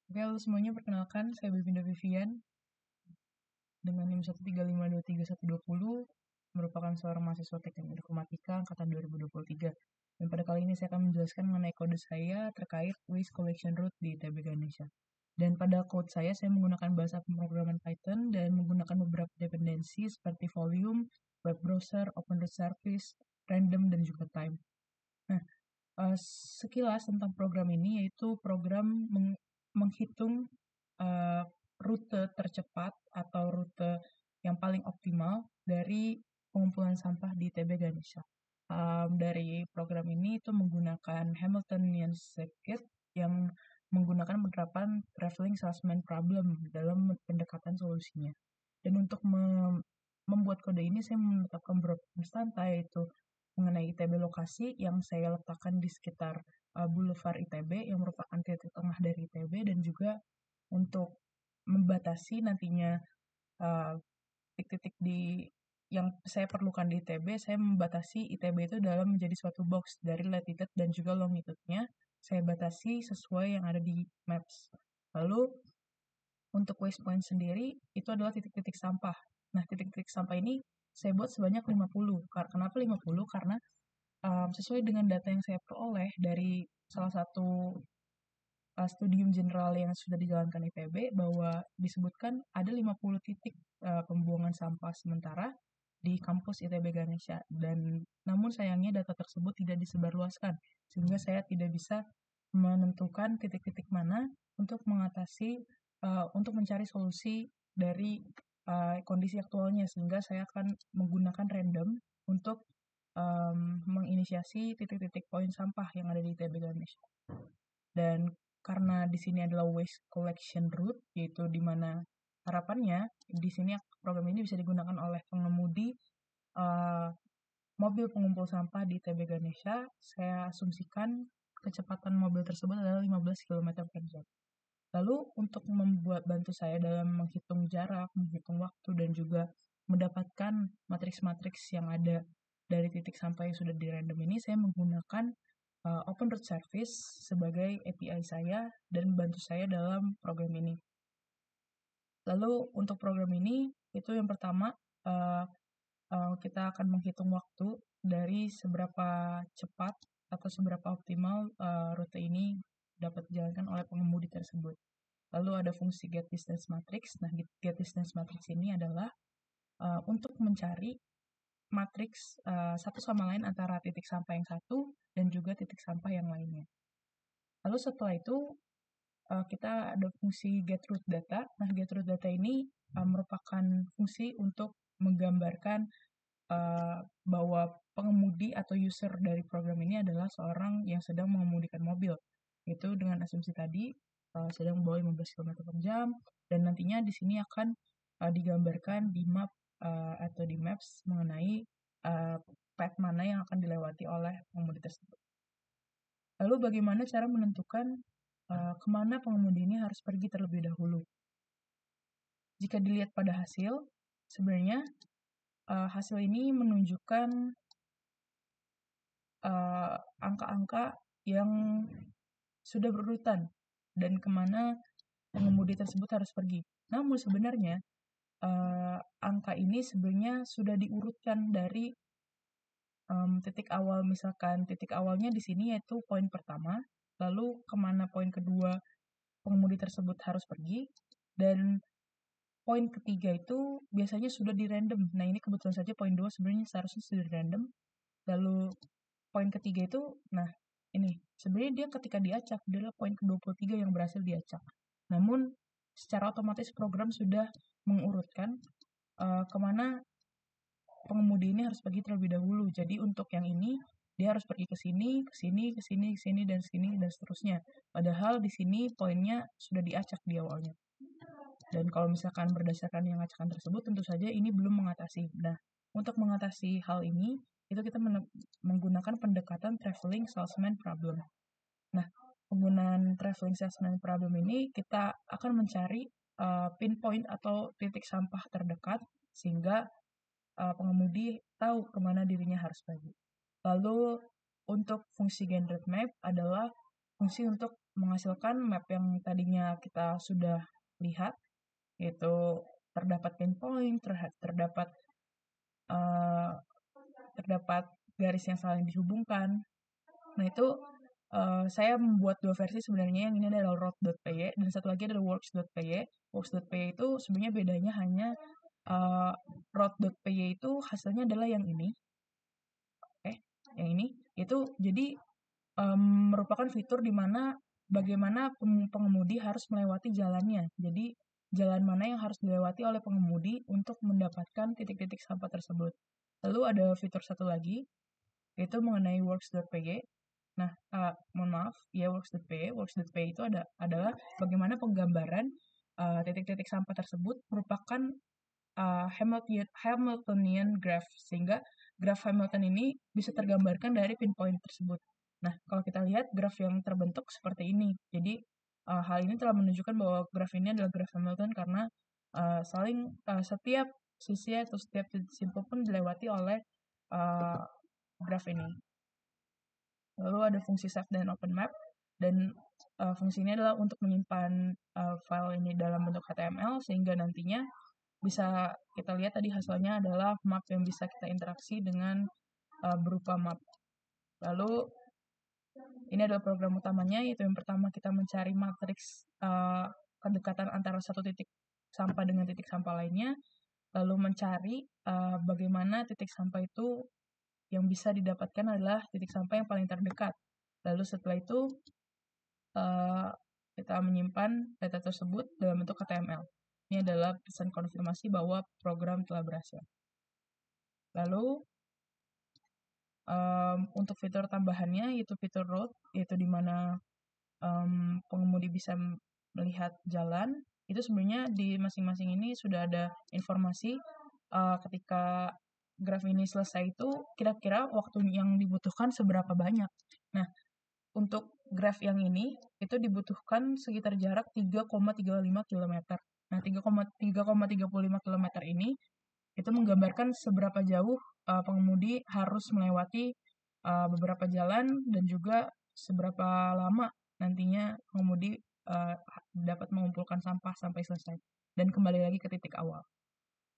Oke, halo semuanya, perkenalkan saya Bebinda Vivian dengan NIM 135232120, merupakan seorang mahasiswa Teknik Informatika angkatan 2023. Dan pada kali ini saya akan menjelaskan mengenai kode saya terkait waste collection route di ITB Ganesha. Dan pada code saya menggunakan bahasa pemrograman Python dan menggunakan beberapa dependensi seperti volume, web browser, open route service, random, dan juga time. Nah, sekilas tentang program ini, yaitu program menghitung uh, rute tercepat atau rute yang paling optimal dari pengumpulan sampah di ITB Ganesha. Dari program ini itu menggunakan Hamiltonian Circuit yang menggunakan penerapan traveling salesman problem dalam pendekatan solusinya. Dan untuk membuat kode ini saya menetapkan beberapa konstanta, yaitu mengenai ITB lokasi yang saya letakkan di sekitar Boulevard ITB yang merupakan titik tengah dari ITB, dan juga untuk membatasi nantinya uh, titik-titik di yang saya perlukan di ITB, saya membatasi ITB itu dalam menjadi suatu box dari latitude dan juga longitude-nya. Saya batasi sesuai yang ada di Maps. Lalu untuk waste point sendiri itu adalah titik-titik sampah. Nah, titik-titik sampah ini saya buat sebanyak 50. Kenapa 50? Karena sesuai dengan data yang saya peroleh dari salah satu studium general yang sudah dijalankan ITB, bahwa disebutkan ada 50 titik pembuangan sampah sementara di kampus ITB Ganesha, dan namun sayangnya data tersebut tidak disebarluaskan sehingga saya tidak bisa menentukan titik-titik mana untuk mengatasi untuk mencari solusi dari kondisi aktualnya, sehingga saya akan menggunakan random untuk menginisiasi titik-titik poin sampah yang ada di ITB Ganesha. Dan karena di sini adalah waste collection route, yaitu di mana harapannya di sini program ini bisa digunakan oleh pengemudi uh, mobil pengumpul sampah di ITB Ganesha. Saya asumsikan kecepatan mobil tersebut adalah 15 km per jam. Lalu untuk membuat bantu saya dalam menghitung jarak, menghitung waktu, dan juga mendapatkan matriks-matriks yang ada dari titik sampah yang sudah di random ini, saya menggunakan Open Route Service sebagai API saya dan bantu saya dalam program ini. Lalu untuk program ini, itu yang pertama, kita akan menghitung waktu dari seberapa cepat atau seberapa optimal rute ini dapat dijalankan oleh pengemudi tersebut. Lalu ada fungsi get distance matrix. Nah, get distance matrix ini adalah untuk mencari matriks satu sama lain antara titik sampah yang satu dan juga titik sampah yang lainnya. Lalu setelah itu kita ada fungsi get route data. Nah, get route data ini merupakan fungsi untuk menggambarkan bahwa pengemudi atau user dari program ini adalah seorang yang sedang mengemudikan mobil. Itu dengan asumsi tadi sedang membawa 15 km per jam, dan nantinya di sini akan digambarkan di map atau di maps mengenai path mana yang akan dilewati oleh pengemudi tersebut. Lalu bagaimana cara menentukan kemana pengemudi ini harus pergi terlebih dahulu? Jika dilihat pada hasil, sebenarnya hasil ini menunjukkan angka-angka yang sudah berurutan dan kemana pengemudi tersebut harus pergi. Namun sebenarnya angka ini sebenarnya sudah diurutkan dari titik awal. Misalkan titik awalnya di sini yaitu poin pertama, lalu kemana poin kedua pengemudi tersebut harus pergi, dan poin ketiga itu biasanya sudah di random. Nah, ini kebetulan saja poin 2 sebenarnya seharusnya sudah di random. Lalu poin ketiga itu, nah ini sebenarnya dia ketika diacak adalah poin ke-23 yang berhasil diacak. Namun secara otomatis program sudah mengurutkan kemana pengemudi ini harus pergi terlebih dahulu. Jadi untuk yang ini dia harus pergi ke sini, ke sini, ke sini, ke sini, dan sini, dan seterusnya. Padahal di sini poinnya sudah diacak di awalnya. Dan kalau misalkan berdasarkan yang acakan tersebut, tentu saja ini belum mengatasi. Nah, untuk mengatasi hal ini, itu kita menggunakan pendekatan traveling salesman problem. Nah, penggunaan traveling salesman problem ini kita akan mencari pinpoint atau titik sampah terdekat sehingga pengemudi tahu kemana dirinya harus pergi. Lalu untuk fungsi generate map adalah fungsi untuk menghasilkan map yang tadinya kita sudah lihat, yaitu terdapat pinpoint, terdapat uh, terdapat garis yang saling dihubungkan. Nah itu saya membuat dua versi sebenarnya. Yang ini adalah road.py dan satu lagi adalah works.py. Works.py itu sebenarnya bedanya hanya road.py itu hasilnya adalah yang ini. Yang ini itu jadi merupakan fitur di mana bagaimana pengemudi harus melewati jalannya. Jadi jalan mana yang harus dilewati oleh pengemudi untuk mendapatkan titik-titik sampah tersebut. Lalu ada fitur satu lagi, yaitu mengenai works.py. Nah, mohon maaf, ya works.py. Works.py itu adalah bagaimana penggambaran titik-titik sampah tersebut merupakan Hamiltonian graph, sehingga graf Hamilton ini bisa tergambarkan dari pinpoint tersebut. Nah, kalau kita lihat graf yang terbentuk seperti ini. Jadi, hal ini telah menunjukkan bahwa graf ini adalah graf Hamilton karena setiap sisi atau setiap titik simpul pun dilewati oleh graf ini. Lalu ada fungsi save dan open map, dan fungsi ini adalah untuk menyimpan file ini dalam bentuk HTML sehingga nantinya bisa kita lihat tadi hasilnya adalah map yang bisa kita interaksi dengan berupa map. Lalu ini adalah program utamanya, yaitu yang pertama kita mencari matriks kedekatan antara satu titik sampah dengan titik sampah lainnya, lalu mencari bagaimana titik sampah itu yang bisa didapatkan adalah titik sampah yang paling terdekat. Lalu setelah itu kita menyimpan data tersebut dalam bentuk HTML. Ini adalah pesan konfirmasi bahwa program telah berhasil. Lalu untuk fitur tambahannya yaitu fitur road, yaitu di mana pengemudi bisa melihat jalan. Itu sebenarnya di masing-masing ini sudah ada informasi ketika graf ini selesai itu kira-kira waktu yang dibutuhkan seberapa banyak. Nah, untuk graf yang ini itu dibutuhkan sekitar jarak 3,35 km. Nah, 3,35 km ini itu menggambarkan seberapa jauh pengemudi harus melewati beberapa jalan dan juga seberapa lama nantinya pengemudi dapat mengumpulkan sampah sampai selesai dan kembali lagi ke titik awal.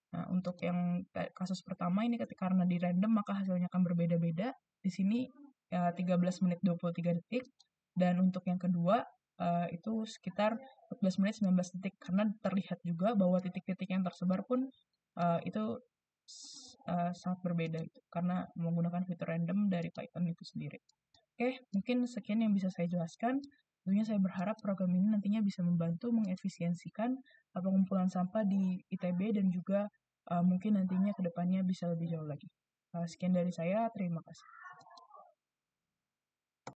Nah, untuk yang kasus pertama ini karena di random maka hasilnya akan berbeda-beda. Di sini 13 menit 23 detik dan untuk yang kedua itu sekitar 14 menit 19 detik karena terlihat juga bahwa titik-titik yang tersebar pun itu sangat berbeda gitu, karena menggunakan fitur random dari Python itu sendiri. Oke, mungkin sekian yang bisa saya jelaskan. Tentunya saya berharap program ini nantinya bisa membantu mengefisiensikan pengumpulan sampah di ITB dan juga mungkin nantinya ke depannya bisa lebih jauh lagi. Sekian dari saya, terima kasih.